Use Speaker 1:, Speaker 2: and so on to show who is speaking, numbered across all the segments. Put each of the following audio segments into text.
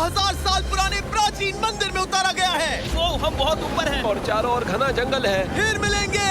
Speaker 1: 2000 साल पुराने प्राचीन मंदिर में उतारा गया है।
Speaker 2: वो हम बहुत ऊपर हैं।
Speaker 3: और चारों ओर घना जंगल है।
Speaker 1: फिर मिलेंगे,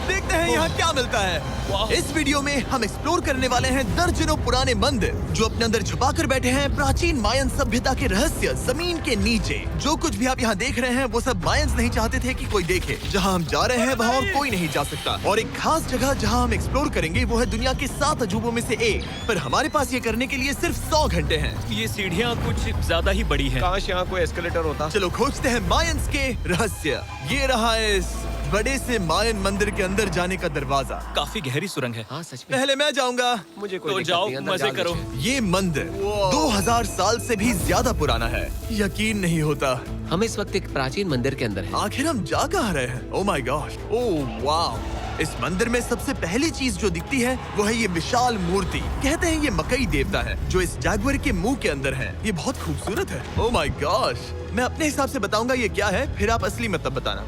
Speaker 1: देखते हैं यहाँ क्या मिलता है। इस वीडियो में हम एक्सप्लोर करने वाले हैं दर्जनों पुराने मंदिर जो अपने अंदर छुपा कर बैठे हैं प्राचीन मायन सभ्यता के रहस्य जमीन के नीचे। जो कुछ भी आप यहाँ देख रहे हैं वो सब मायंस नहीं चाहते थे कि कोई देखे। जहाँ हम जा रहे हैं वहाँ और कोई नहीं जा सकता। और एक खास जगह जहाँ हम एक्सप्लोर करेंगे वो है दुनिया के 7 अजूबों में से एक। पर हमारे पास ये करने के लिए सिर्फ 100 घंटे हैं।
Speaker 2: ये सीढ़ियाँ कुछ ज्यादा ही बड़ी हैं।
Speaker 3: काश यहाँ कोई एस्केलेटर होता।
Speaker 1: चलो खोजते हैं मायंस के रहस्य। ये रहा इस बड़े से मायन मंदिर के अंदर जाने का दरवाजा।
Speaker 2: काफी गहरी सुरंग है।
Speaker 3: हाँ सच में।
Speaker 1: पहले मैं जाऊंगा।
Speaker 3: मुझे कोई
Speaker 2: तो
Speaker 3: दिक्कत
Speaker 2: जाओ,
Speaker 3: नहीं, अंदर
Speaker 2: मजे
Speaker 3: जाओ
Speaker 2: करो।
Speaker 3: मुझे।
Speaker 1: ये मंदिर 2000 साल से भी ज्यादा पुराना है। यकीन नहीं होता।
Speaker 4: हम इस वक्त एक प्राचीन मंदिर के अंदर हैं।
Speaker 1: आखिर हम जा कहाँ रहे हैं? ओह माय गॉड, ओह वाव। इस मंदिर में सबसे पहली चीज जो दिखती है वो है ये विशाल मूर्ति। कहते हैं ये मकई देवता है जो इस जैगुआर के मुंह के अंदर है। ये बहुत खूबसूरत है। ओह माय गॉड, मैं अपने हिसाब से बताऊंगा ये क्या है, फिर आप असली मतलब बताना।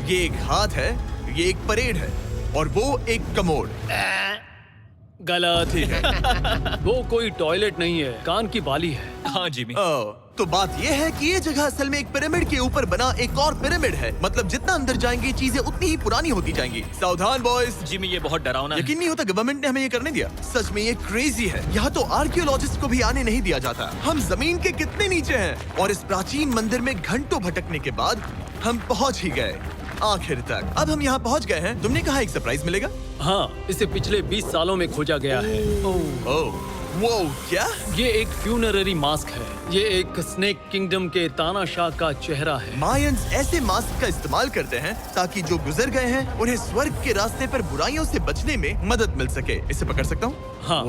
Speaker 1: ये एक हाथ है, ये एक परेड है और वो एक कमोड।
Speaker 5: गलत है। वो कोई टॉयलेट नहीं है, कान की बाली है।
Speaker 2: हाँ जिमी।
Speaker 1: तो बात ये है कि ये जगह असल में एक पिरामिड के ऊपर बना एक और पिरामिड है। मतलब जितना अंदर जाएंगे चीजें उतनी ही पुरानी होती जाएंगी। सावधान बॉयज।
Speaker 2: जिमी ये बहुत डरावना है।
Speaker 1: यकीन नहीं होता गवर्नमेंट ने हमें ये करने दिया। सच में ये क्रेजी है। यहाँ तो आर्कियोलॉजिस्ट को भी आने नहीं दिया जाता। हम जमीन के कितने नीचे हैं और इस प्राचीन मंदिर में घंटों भटकने के बाद हम पहुँच ही गए आखिर तक। अब हम यहाँ पहुँच गए हैं। तुमने कहा एक सरप्राइज मिलेगा।
Speaker 5: हाँ, इसे पिछले 20 सालों में खोजा गया है।
Speaker 1: ओह वो क्या?
Speaker 5: ये एक फ्यूनररी मास्क है। ये एक स्नेक किंगडम के तानाशाह का चेहरा है।
Speaker 1: मायंस ऐसे मास्क का इस्तेमाल करते हैं ताकि जो गुजर गए हैं उन्हें स्वर्ग के रास्ते पर बुराइयों से बचने में मदद मिल सके। इसे पकड़ सकता हूँ?
Speaker 5: हाँ।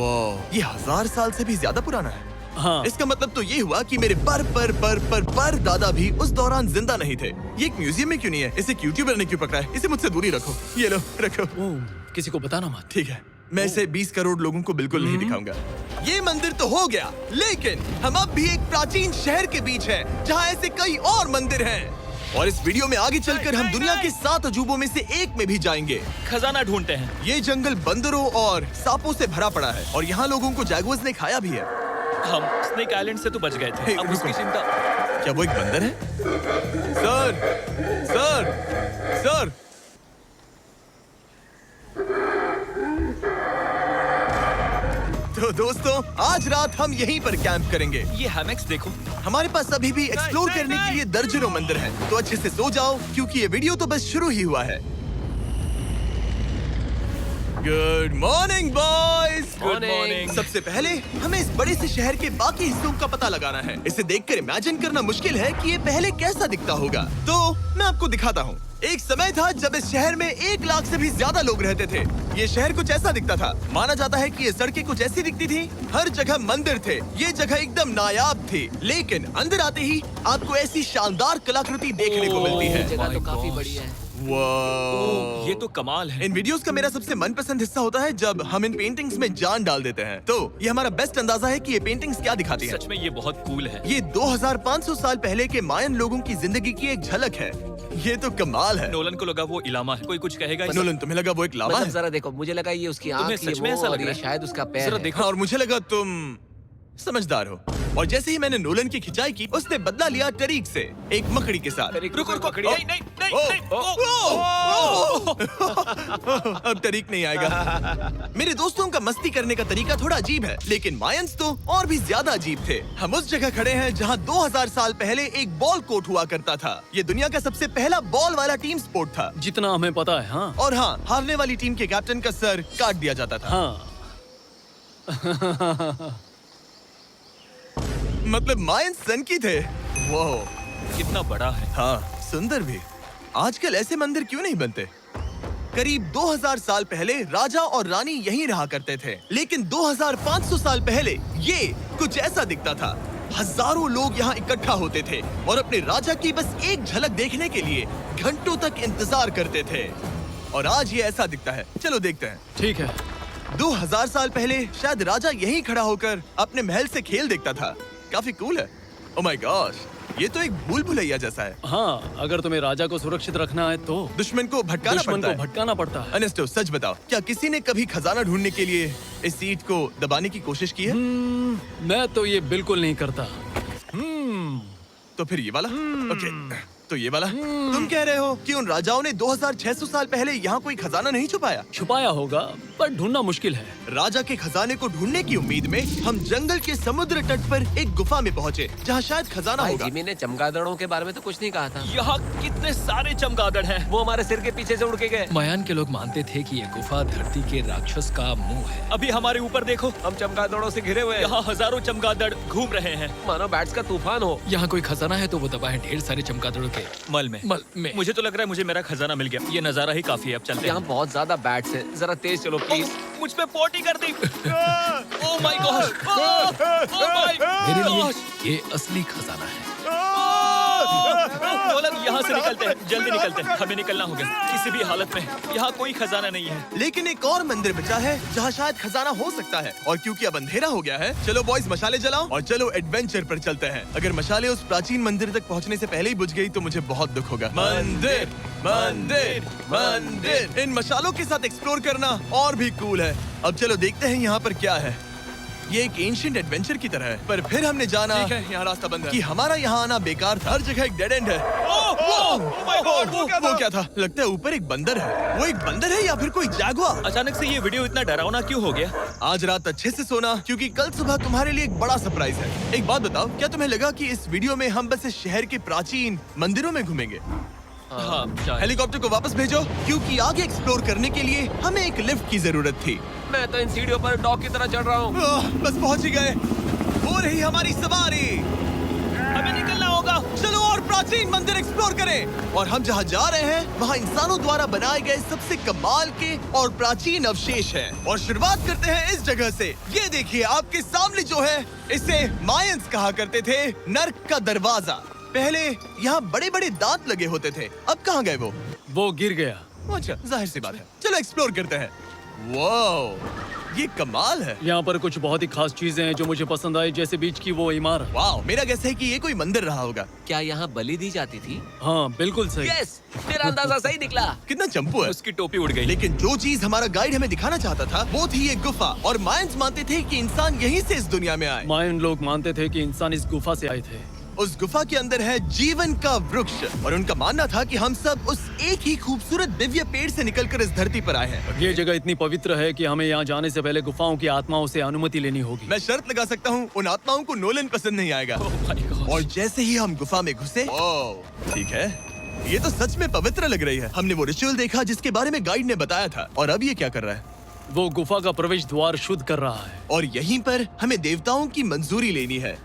Speaker 1: ये 1000 साल से भी ज्यादा पुराना है।
Speaker 5: हाँ।
Speaker 1: इसका मतलब तो ये हुआ कि मेरे पर दादा भी उस दौरान जिंदा नहीं थे। ये एक म्यूजियम में क्यों नहीं है? इसे यूट्यूबर ने क्यों पकड़ा है? इसे मुझसे दूरी रखो। ये लो रखो।
Speaker 5: किसी को बताना मत।
Speaker 1: ठीक है, मैं इसे 20 करोड़ लोगों को बिल्कुल नहीं दिखाऊंगा। ये मंदिर तो हो गया, लेकिन हम अब भी एक प्राचीन शहर के बीच हैं, जहाँ ऐसे कई और मंदिर हैं। और इस वीडियो में आगे चलकर हम दुनिया के 7 अजूबों में से एक में भी जाएंगे।
Speaker 2: खजाना ढूंढते हैं।
Speaker 1: ये जंगल बंदरों और सांपों से भरा पड़ा है और यहाँ लोगों को जैगुआर्स ने खाया भी है।
Speaker 2: हम स्नेक आइलैंड से तो बच गए थे।
Speaker 1: हे,
Speaker 2: अब उसकी
Speaker 1: रुको।
Speaker 2: चिंता।
Speaker 1: क्या वो एक बंदर है? Sir, sir, sir. तो दोस्तों आज रात हम यहीं पर कैंप करेंगे।
Speaker 2: ये हैमेक्स देखो।
Speaker 1: हमारे पास अभी भी एक्सप्लोर करने के लिए दर्जनों मंदिर हैं। तो अच्छे से सो जाओ क्योंकि ये वीडियो तो बस शुरू ही हुआ है। Good morning boys.
Speaker 2: Good morning.
Speaker 1: सबसे पहले हमें इस बड़े से शहर के बाकी हिस्सों का पता लगाना है। इसे देखकर इमेजिन करना मुश्किल है कि ये पहले कैसा दिखता होगा। तो मैं आपको दिखाता हूँ। एक समय था जब इस शहर में 1 लाख से भी ज्यादा लोग रहते थे। ये शहर कुछ ऐसा दिखता था। माना जाता है कि ये सड़कें कुछ ऐसी दिखती थी। हर जगह मंदिर थे। ये जगह एकदम नायाब थी। लेकिन अंदर आते ही आपको ऐसी शानदार कलाकृति देखने को मिलती है।
Speaker 4: जगह तो काफी बड़ी है।
Speaker 1: वाह,
Speaker 2: ये तो कमाल है।
Speaker 1: इन वीडियोस का मेरा सबसे मनपसंद हिस्सा होता है जब हम इन पेंटिंग्स में जान डाल देते हैं। तो ये हमारा बेस्ट अंदाजा है कि ये पेंटिंग्स क्या दिखाती हैं।
Speaker 2: सच में ये बहुत कूल है।
Speaker 1: ये 2500 साल पहले के मायन लोगों की जिंदगी की एक झलक है। ये तो कमाल है।
Speaker 2: नोलन को लगा वो इलामा है। कोई कुछ कहेगा इसे?
Speaker 1: नोलन, तुम्हें लगा वो एक लावा
Speaker 4: मतलब
Speaker 1: है?
Speaker 4: जरा देखो, मुझे लगा ये उसकी
Speaker 2: तुम्हें
Speaker 4: आँख, ये
Speaker 2: सच में
Speaker 4: वो,
Speaker 2: ऐसा
Speaker 4: और
Speaker 2: लग रहा
Speaker 4: ये
Speaker 2: है?
Speaker 4: शायद उसका पैर
Speaker 2: जरा
Speaker 4: है।
Speaker 2: देखो।
Speaker 1: और मुझे लगा तुम समझदार हो। और जैसे ही मैंने नोलन की खिंचाई की, उसने बदला लिया टरीक से, एक मकड़ी के साथ।
Speaker 2: रुको रुको।
Speaker 1: ओ,
Speaker 2: नहीं नहीं नहीं
Speaker 1: ओ,
Speaker 2: नहीं।
Speaker 1: अब तरीक नहीं आएगा। मेरे दोस्तों का मस्ती करने का तरीका थोड़ा अजीब है, लेकिन मायंस तो और भी ज्यादा अजीब थे। हम उस जगह खड़े हैं जहां 2000 साल पहले एक बॉल कोर्ट हुआ करता था। ये दुनिया का सबसे पहला बॉल वाला टीम स्पोर्ट था।
Speaker 5: जितना हमें पता है। हाँ।
Speaker 1: और हाँ, हारने वाली टीम के कैप्टन का सर काट दिया जाता था।
Speaker 5: हाँ।
Speaker 1: मतलब मायंस सन की थे। वो
Speaker 2: कितना बड़ा है।
Speaker 1: हाँ, सुंदर भी। आजकल ऐसे मंदिर क्यों नहीं बनते? करीब 2000 साल पहले राजा और रानी यहीं रहा करते थे, लेकिन 2500 साल पहले ये कुछ ऐसा दिखता था। हजारों लोग यहाँ इकट्ठा होते थे और अपने राजा की बस एक झलक देखने के लिए घंटों तक इंतजार करते थे। और आज ये ऐसा दिखता है। चलो देखते हैं।
Speaker 5: ठीक है।
Speaker 1: 2000 साल पहले शायद राजा यहीं खड़ा होकर अपने महल से खेल देखता था। काफी कूल है। ओह माय गॉड, ये तो एक भूल भुलैया जैसा है।
Speaker 5: हाँ, अगर तुम्हें राजा को सुरक्षित रखना है तो
Speaker 1: दुश्मन को भटकाना
Speaker 5: दुश्मन
Speaker 1: पड़ता
Speaker 5: को
Speaker 1: है।
Speaker 5: भटकाना पड़ता है।
Speaker 1: अनेस्टो, सच बताओ, क्या किसी ने कभी खजाना ढूंढने के लिए इस सीट को दबाने की कोशिश की है?
Speaker 5: मैं तो ये बिल्कुल नहीं करता।
Speaker 1: तो फिर ये वाला। ओके, तो ये वाला। तुम कह रहे हो कि उन राजाओं ने 2600 साल पहले यहाँ कोई खजाना नहीं छुपाया?
Speaker 5: छुपाया होगा पर ढूंढना मुश्किल है।
Speaker 1: राजा के खजाने को ढूंढने की उम्मीद में हम जंगल के समुद्र तट पर एक गुफा में पहुँचे जहाँ शायद खजाना
Speaker 4: भाई
Speaker 1: होगा।
Speaker 4: जिमी ने चमगादड़ों के बारे में तो कुछ नहीं कहा था।
Speaker 2: यहाँ कितने सारे चमगादड़ हैं।
Speaker 4: वो हमारे सिर के पीछे से उड़ के गए।
Speaker 6: मायान के लोग मानते थे कि ये गुफा धरती के राक्षस का मुंह है।
Speaker 2: अभी हमारे ऊपर देखो,
Speaker 3: हम चमगादड़ों से घिरे हुए हैं।
Speaker 2: यहाँ हजारों चमगादड़ घूम रहे हैं।
Speaker 3: मानो बैट्स का तूफान हो।
Speaker 6: यहाँ कोई खजाना है तो वो दबा है ढेर सारे चमगादड़ों के
Speaker 2: मल में। मुझे तो लग रहा है मुझे मेरा खजाना मिल गया। ये नजारा ही काफी है, अब चलते
Speaker 4: यहाँ
Speaker 2: हैं।
Speaker 4: बहुत ज्यादा बैट्स हैं। जरा तेज चलो प्लीज।
Speaker 2: मुझ पे पोटी कर दी। Oh my god, oh my
Speaker 6: मेरे लिए
Speaker 2: गॉड।
Speaker 6: ये असली खजाना है।
Speaker 2: नोलन, यहाँ से निकलते हैं, जल्दी निकलते हैं, हमें निकलना होगा किसी भी हालत में। यहाँ कोई खजाना नहीं है।
Speaker 1: लेकिन एक और मंदिर बचा है जहाँ शायद खजाना हो सकता है, और क्योंकि अब अंधेरा हो गया है, चलो बॉयज मशाले जलाओ और चलो एडवेंचर पर चलते हैं। अगर मशाले उस प्राचीन मंदिर तक पहुँचने से पहले ही बुझ गई तो मुझे बहुत दुख होगा। मंदिर, मंदिर, मंदिर। इन मशालों के साथ एक्सप्लोर करना और भी कूल है। अब चलो देखते हैं यहाँ पर क्या है। ये एक एंशिएंट एडवेंचर की तरह है, पर फिर हमने जाना
Speaker 2: ठीक है, यहाँ रास्ता बंद है।
Speaker 1: कि हमारा यहाँ आना बेकार था। हर जगह एक डेड एंड है।
Speaker 2: my God,
Speaker 1: वो क्या था? लगता है ऊपर एक बंदर है। वो एक बंदर है या फिर कोई जागुआर?
Speaker 2: अचानक से ये वीडियो इतना डरावना क्यों हो गया?
Speaker 1: आज रात अच्छे से सोना, क्योंकि कल सुबह तुम्हारे लिए एक बड़ा सरप्राइज है। एक बात बताओ, क्या तुम्हें लगा कि इस वीडियो में हम बस इस शहर के प्राचीन मंदिरों में घूमेंगे?
Speaker 2: हाँ, शायद।
Speaker 1: हेलीकॉप्टर को वापस भेजो, क्योंकि आगे एक्सप्लोर करने के लिए हमें एक लिफ्ट की जरूरत थी।
Speaker 3: मैं तो इन सीढ़ियों पर डॉग की तरह चढ़ रहा हूँ।
Speaker 1: बस पहुंच ही गए। हो रही हमारी सवारी।
Speaker 2: हमें निकलना होगा।
Speaker 1: चलो और प्राचीन मंदिर एक्सप्लोर करें। और हम जहाँ जा रहे हैं वहाँ इंसानों द्वारा बनाए गए सबसे कमाल के और प्राचीन अवशेष हैं। और शुरुआत करते हैं इस जगह से। ये देखिए आपके सामने जो है, इसे मायंस कहा करते थे नर्क का दरवाजा। पहले यहाँ बड़े बड़े दांत लगे होते थे, अब कहाँ गए
Speaker 5: वो गिर गया।
Speaker 1: अच्छा, जाहिर सी बात है। चलो एक्सप्लोर करते हैं। वाओ, ये कमाल है।
Speaker 5: यहाँ पर कुछ बहुत ही खास चीजें हैं जो मुझे पसंद आई, जैसे बीच की वो इमारत।
Speaker 1: वाओ, मेरा गैस है कि ये कोई मंदिर रहा होगा।
Speaker 4: क्या यहाँ बलि दी जाती थी?
Speaker 5: हाँ बिल्कुल सही।
Speaker 4: यस, मेरा अंदाजा सही निकला।
Speaker 1: कितना चंपू है।
Speaker 2: उसकी टोपी उड़ गई।
Speaker 1: लेकिन जो चीज हमारा गाइड हमें दिखाना चाहता था वो थी ये गुफा। और मायंस मानते थे कि इंसान यहीं से इस दुनिया में आए।
Speaker 5: मायन लोग मानते थे कि इंसान इस गुफा से आए थे।
Speaker 1: उस गुफा के अंदर है जीवन का वृक्ष, और उनका मानना था कि हम सब उस एक ही खूबसूरत दिव्य पेड़ से निकलकर इस धरती पर आए हैं।
Speaker 5: ये जगह इतनी पवित्र है कि हमें यहाँ जाने से पहले गुफाओं की आत्माओं से अनुमति लेनी होगी।
Speaker 1: मैं शर्त लगा सकता हूँ उन आत्माओं को नोलन पसंद नहीं आएगा।
Speaker 2: ओह माय गॉड।
Speaker 1: और जैसे ही हम गुफा में घुसे, ठीक है, ये तो सच में पवित्र लग रही है। हमने वो रिचुअल देखा जिसके बारे में गाइड ने बताया था। और अब ये क्या कर रहा है?
Speaker 5: वो गुफा का प्रवेश द्वार शुद्ध कर रहा है।
Speaker 1: और यहीं पर हमें देवताओं की मंजूरी लेनी है।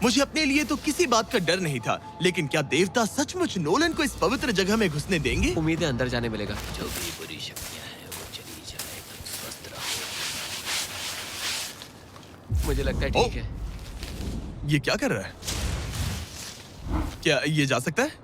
Speaker 1: मुझे अपने लिए तो किसी बात का डर नहीं था, लेकिन क्या देवता सचमुच नोलन को इस पवित्र जगह में घुसने देंगे?
Speaker 4: उम्मीद है अंदर जाने मिलेगा।
Speaker 6: जो भी बुरी शक्तियाँ हैं वो चली जाए, तुम स्वस्थ रहो।
Speaker 4: मुझे लगता है
Speaker 1: ओ।
Speaker 4: ठीक है।
Speaker 1: ये क्या कर रहा है? क्या ये जा सकता है?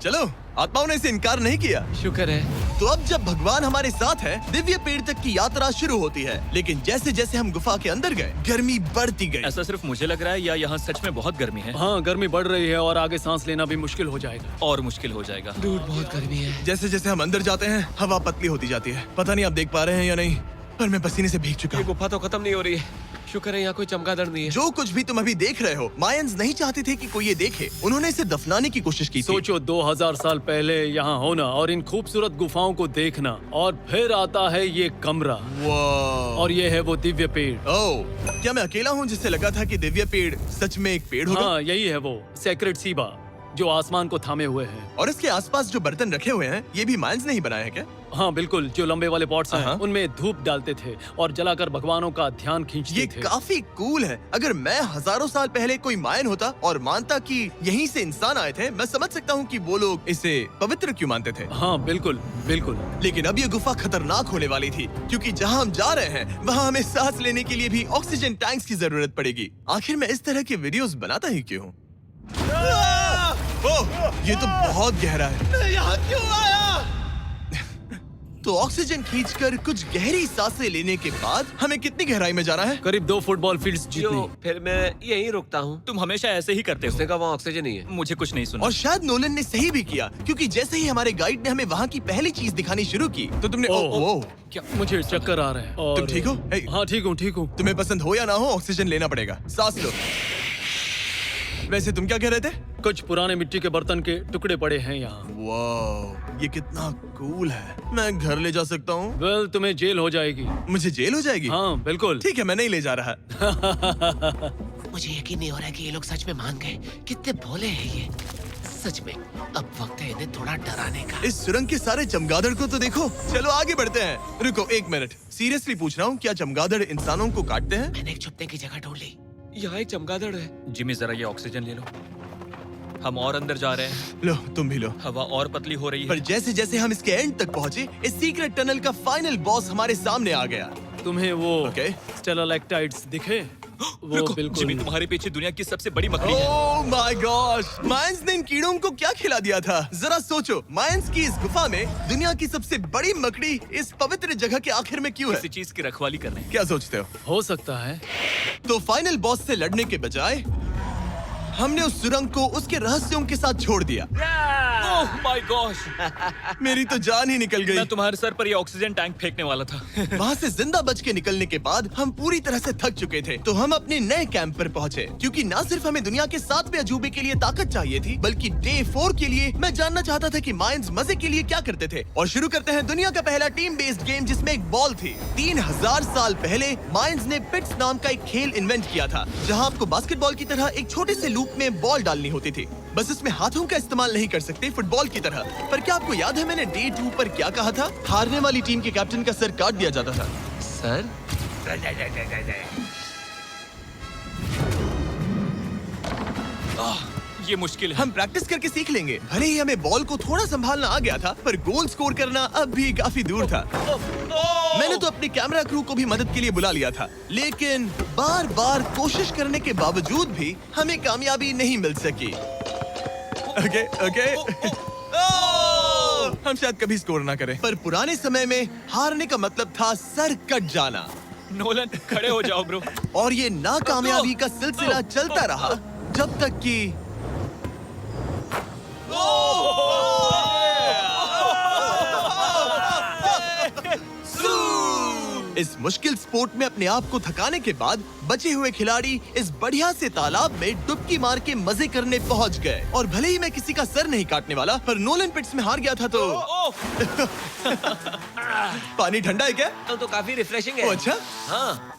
Speaker 1: चलो, आत्माओं ने इसे इनकार नहीं किया।
Speaker 4: शुक्र है।
Speaker 1: तो अब जब भगवान हमारे साथ है, दिव्य पेड़ तक की यात्रा शुरू होती है। लेकिन जैसे जैसे हम गुफा के अंदर गए, गर्मी बढ़ती गई।
Speaker 2: ऐसा सिर्फ मुझे लग रहा है या यहाँ सच में बहुत गर्मी है?
Speaker 5: हाँ, गर्मी बढ़ रही है और आगे सांस लेना भी मुश्किल हो जाएगा।
Speaker 2: और मुश्किल हो जाएगा।
Speaker 4: दूर बहुत गर्मी है।
Speaker 1: जैसे जैसे हम अंदर जाते हैं, हवा पतली होती जाती है। पता नहीं आप देख पा रहे हैं या नहीं, पर मैं पसीने से भीग चुका
Speaker 3: ये
Speaker 1: हूँ।
Speaker 3: गुफा तो खत्म नहीं हो रही है। शुक्र है यहाँ कोई चमगादड़ नहीं है।
Speaker 1: जो कुछ भी तुम अभी देख रहे हो, मायंस नहीं चाहते थे कि कोई ये देखे। उन्होंने इसे दफनाने की कोशिश की थी।
Speaker 5: सोचो 2000 साल पहले यहाँ होना और इन खूबसूरत गुफाओं को देखना, और फिर आता है ये कमरा,
Speaker 1: वाह।
Speaker 5: और ये है वो दिव्य पेड़।
Speaker 1: ओह, क्या मैं अकेला हूँ जिससे लगा था कि दिव्य पेड़ सच में एक पेड़ होगा?
Speaker 5: हाँ, यही है वो सेक्रेट सीबा जो आसमान को थामे हुए है।
Speaker 1: और इसके आसपास जो बर्तन रखे हुए हैं, ये भी मायंस ने ही बनाए हैं क्या?
Speaker 5: हाँ बिल्कुल, जो लंबे वाले पॉट्स हैं
Speaker 1: हाँ।
Speaker 5: उनमें धूप डालते थे और जलाकर भगवानों का ध्यान खींचते
Speaker 1: ये
Speaker 5: थे।
Speaker 1: काफी कूल है। अगर मैं हजारों साल पहले कोई मायन होता और मानता कि यहीं से इंसान आए थे, मैं समझ सकता हूँ कि वो लोग इसे पवित्र क्यों मानते थे।
Speaker 5: हाँ बिल्कुल बिल्कुल।
Speaker 1: लेकिन अब ये गुफा खतरनाक होने वाली थी, क्योंकि जहाँ हम जा रहे हैं वहाँ हमें सांस लेने के लिए भी ऑक्सीजन टैंक्स की जरूरत पड़ेगी। आखिर मैं इस तरह के वीडियोस बनाता ही क्यों हूँ? ओह, ये तो बहुत गहरा है। मैं यहाँ क्यों आया? तो ऑक्सीजन खींचकर कुछ गहरी सांसें लेने के बाद हमें कितनी गहराई में जाना है?
Speaker 5: करीब 2 फुटबॉल फील्ड्स
Speaker 3: जो
Speaker 5: जितनी।
Speaker 3: फिर मैं यहीं रुकता हूँ।
Speaker 2: तुम हमेशा ऐसे ही करते
Speaker 3: उसने
Speaker 2: हो।
Speaker 3: कहा वहाँ ऑक्सीजन नहीं है।
Speaker 2: मुझे कुछ नहीं सुना।
Speaker 1: और शायद नोलन ने सही भी किया, क्योंकि जैसे ही हमारे गाइड ने हमें वहाँ की पहली चीज दिखानी शुरू की तो तुमने
Speaker 5: ओह, क्या मुझे चक्कर आ रहे हैं। और
Speaker 1: तुम ठीक हो?
Speaker 5: हाँ ठीक हूँ ठीक हूँ।
Speaker 1: तुम्हें पसंद हो या ना हो, ऑक्सीजन लेना पड़ेगा। सांस लो। वैसे तुम क्या कह रहे थे?
Speaker 5: कुछ पुराने मिट्टी के बर्तन के टुकड़े पड़े हैं यहाँ।
Speaker 1: वाह, ये कितना कूल है। मैं घर ले जा सकता हूँ?
Speaker 5: वेल, तुम्हें जेल हो जाएगी।
Speaker 1: मुझे जेल हो जाएगी?
Speaker 5: हाँ बिल्कुल।
Speaker 1: ठीक है, मैं नहीं ले जा रहा।
Speaker 4: मुझे यकीन नहीं हो रहा है कि ये लोग सच में मान गए। कितने भोले हैं ये। सच में अब वक्त है इन्हें थोड़ा डराने का।
Speaker 1: इस सुरंग के सारे चमगादड़ को तो देखो। चलो आगे बढ़ते हैं। रुको एक मिनट, सीरियसली पूछ रहा हूँ, क्या चमगादड़ इंसानों को काटते हैं?
Speaker 4: मैंने एक छुपने की जगह ढूंढ ली।
Speaker 3: यहाँ एक चमगादड़ है।
Speaker 2: जिमी जरा ये ऑक्सीजन ले लो। हम और अंदर जा रहे हैं।
Speaker 1: लो तुम भी लो।
Speaker 2: हवा और पतली हो रही
Speaker 1: पर
Speaker 2: है।
Speaker 1: जैसे जैसे हम इसके एंड तक पहुँचे, इस सीक्रेट टनल का फाइनल बॉस हमारे सामने आ गया।
Speaker 5: तुम्हें वो
Speaker 1: ओके।
Speaker 5: स्टेलाक्टाइट्स दिखे? वो
Speaker 2: रुको,
Speaker 5: बिल्कुल।
Speaker 2: जिमी तुम्हारे पीछे दुनिया की सबसे बड़ी मकड़ी है।
Speaker 1: ओह माय गॉश, मायंस ने इन कीड़ों को क्या खिला दिया था? जरा सोचो, मायंस की इस गुफा में दुनिया की सबसे बड़ी मकड़ी इस पवित्र जगह के आखिर में क्यों है?
Speaker 2: किसी चीज की रखवाली कर रहे हैं।
Speaker 1: क्या सोचते हो?
Speaker 5: हो सकता है।
Speaker 1: तो फाइनल बॉस से लड़ने के बजाय हमने उस सुरंग को उसके रहस्यों के साथ छोड़ दिया।
Speaker 2: ओह माय गॉश,
Speaker 1: मेरी तो जान ही निकल गई।
Speaker 2: मैं तुम्हारे सर पर ये ऑक्सीजन टैंक फेंकने वाला था।
Speaker 1: वहाँ से जिंदा बच के निकलने के बाद हम पूरी तरह से थक चुके थे, तो हम अपने नए कैंप पर पहुँचे। क्योंकि न सिर्फ हमें दुनिया के 7वें अजूबे के लिए ताकत चाहिए थी, बल्कि डे 4 के लिए मैं जानना चाहता था कि मायंस मजे के लिए क्या करते थे। और शुरू करते हैं दुनिया का पहला टीम बेस्ड गेम, जिसमें एक बॉल थी। 3000 साल पहले मायंस ने पिट्स नाम का एक खेल इन्वेंट किया था, जहाँ आपको बास्केटबॉल की तरह एक छोटे से लूप में बॉल डालनी होती थी। बस इसमें हाथों का इस्तेमाल नहीं कर सकते फुटबॉल की तरह। पर क्या आपको याद है मैंने डे 2 पर क्या कहा था? हारने वाली टीम के कैप्टन का सर काट दिया जाता था।
Speaker 4: सर,
Speaker 2: ये मुश्किल है।
Speaker 1: हम प्रैक्टिस करके सीख लेंगे। भले ही हमें बॉल को थोड़ा संभालना आ गया था, पर गोल स्कोर करना अब भी काफी दूर था। मैंने तो अपने कैमरा क्रू को भी मदद के लिए बुला लिया था, लेकिन बार बार कोशिश करने के बावजूद भी हमें कामयाबी नहीं मिल सकी। ओके ओके हम शायद कभी स्कोर ना करें, पर पुराने समय में हारने का मतलब था सर कट जाना।
Speaker 2: नोलन खड़े हो जाओ ब्रो।
Speaker 1: और ये नाकामयाबी का सिलसिला चलता रहा जब तक कि इस मुश्किल स्पोर्ट में अपने आप को थकाने के बाद बचे हुए खिलाड़ी इस बढ़िया से तालाब में डुबकी मार के मजे करने पहुंच गए। और भले ही मैं किसी का सर नहीं काटने वाला, पर नोलन पिट्स में हार गया था तो पानी ठंडा है क्या?
Speaker 4: तो काफी रिफ्रेशिंग है।
Speaker 1: ओ, अच्छा
Speaker 4: हाँ,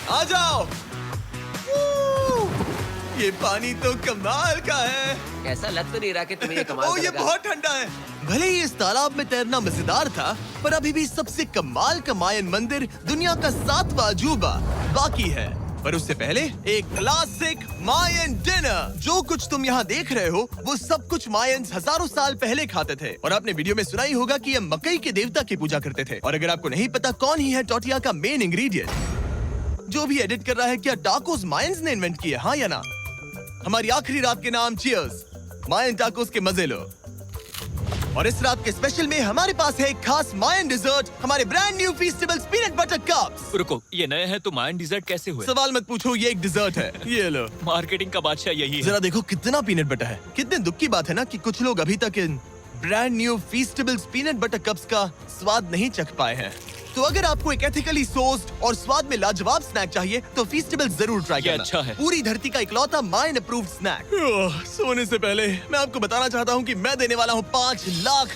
Speaker 1: आ जाओ। ये पानी तो कमाल का है।
Speaker 4: ऐसा लग तो नहीं रहा कि तुम्हें ये कमाल
Speaker 1: ओ, ये
Speaker 4: करेगा।
Speaker 1: बहुत ठंडा है। भले ही इस तालाब में तैरना मजेदार था, पर अभी भी सबसे कमाल का मायन मंदिर दुनिया का 7वां अजूबा बाकी है। पर उससे पहले एक क्लासिक मायन डिनर। जो कुछ तुम यहाँ देख रहे हो, वो सब कुछ मायंस हजारों साल पहले खाते थे। और आपने वीडियो में सुना ही होगा कि ये मकई के देवता की पूजा करते थे। और अगर आपको नहीं पता कौन ही है टोटिया का मेन इंग्रेडिएंट, जो भी एडिट कर रहा है, क्या टाकोस मायंस ने इन्वेंट किए? हाँ या ना? हमारी आखिरी रात के नाम चीयर्स, मायन टाकोस के मजे लो। और इस रात के स्पेशल में हमारे पास है एक खास मायन डिजर्ट, हमारे brand new Feastables peanut butter cups.
Speaker 2: रुको, ये नए हैं तो मायन डिजर्ट कैसे हुए?
Speaker 1: सवाल मत पूछो, ये एक डिजर्ट है। ये लो।
Speaker 2: मार्केटिंग का बादशाह यही है।
Speaker 1: जरा देखो कितना पीनट बटर है। कितने दुख की बात है ना कि कुछ लोग अभी तक इन brand new Feastables peanut butter cups का स्वाद नहीं चख पाए हैं। तो अगर आपको एक एथिकली सोर्स्ड और स्वाद में लाजवाब स्नैक चाहिए, तो फीस्टेबल जरूर ट्राई
Speaker 2: ये
Speaker 1: करना।
Speaker 2: अच्छा है।
Speaker 1: पूरी धरती का इकलौता मायन अप्रूव्ड स्नैक। सोने से पहले मैं आपको बताना चाहता हूँ कि मैं देने वाला हूँ $5 लाख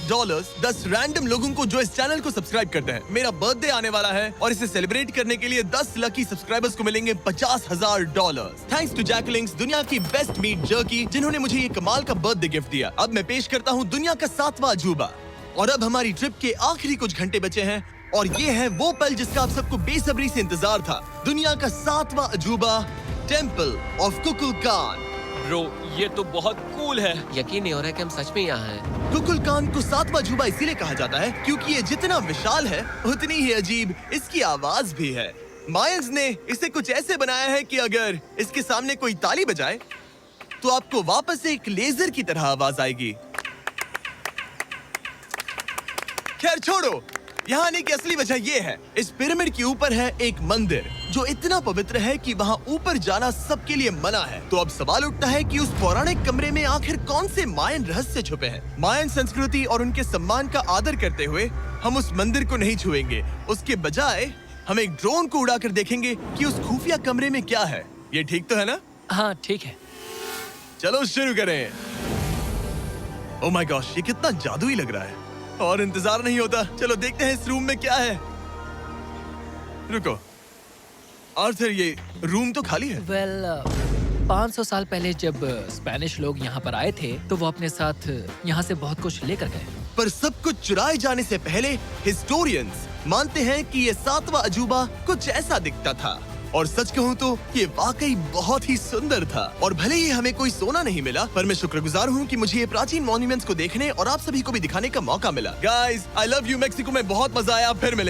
Speaker 1: 10 रैंडम लोगों को जो इस चैनल को सब्सक्राइब करते हैं। मेरा बर्थडे आने वाला है और इसे सेलिब्रेट करने के लिए 10 लकी सब्सक्राइबर्स को मिलेंगे $50,000। थैंक्स टू जैकलिंग्स, दुनिया की बेस्ट मीट जर्की, जिन्होंने मुझे ये कमाल का बर्थडे गिफ्ट दिया। अब मैं पेश करता हूँ दुनिया का 7वां अजूबा। और अब हमारी ट्रिप के आखिरी कुछ घंटे बचे हैं, और ये है वो पल जिसका आप सबको बेसब्री से इंतजार था। दुनिया का 7वां अजूबा, टेम्पल ऑफ कुकुलकान।
Speaker 2: ब्रो, ये तो बहुत कूल है।
Speaker 4: यकीन नहीं हो रहा है कि हम सच में यहाँ हैं।
Speaker 1: कुकुलकान को 7वां अजूबा इसीलिए कहा जाता है क्योंकि ये जितना विशाल है, उतनी ही अजीब इसकी आवाज भी है। मायंस ने इसे कुछ ऐसे बनाया है कि अगर इसके सामने कोई ताली बजाए, तो आपको वापस एक लेजर की तरह आवाज आएगी। खैर छोड़ो, यहाँ आने की असली वजह ये है, इस पिरामिड के ऊपर है एक मंदिर जो इतना पवित्र है कि वहाँ ऊपर जाना सबके लिए मना है। तो अब सवाल उठता है कि उस पौराणिक कमरे में आखिर कौन से मायन रहस्य छुपे हैं। मायन संस्कृति और उनके सम्मान का आदर करते हुए हम उस मंदिर को नहीं छुएंगे। उसके बजाय हम एक ड्रोन को उड़ाकर देखेंगे कि उस खुफिया कमरे में क्या है। ये ठीक तो है ना?
Speaker 6: हाँ ठीक है।
Speaker 1: चलो शुरू करें। ओह माय गॉश, ये कितना जादुई लग रहा है और इंतजार नहीं होता। चलो देखते हैं इस रूम में क्या है। रुको आर्थर, ये रूम तो खाली है।
Speaker 6: वेल 500 साल पहले जब स्पेनिश लोग यहाँ पर आए थे तो वो अपने साथ यहाँ से बहुत कुछ लेकर गए।
Speaker 1: पर सब कुछ चुराए जाने से पहले हिस्टोरियंस मानते हैं कि ये 7वां अजूबा कुछ ऐसा दिखता था। और सच कहूँ तो ये वाकई बहुत ही सुंदर था। और भले ही हमें कोई सोना नहीं मिला, पर मैं शुक्रगुजार हूँ कि मुझे ये प्राचीन मॉन्यूमेंट्स को देखने और आप सभी को भी दिखाने का मौका मिला। Guys, I love you. Mexico में बहुत मजा आया। फिर मिलेंगे।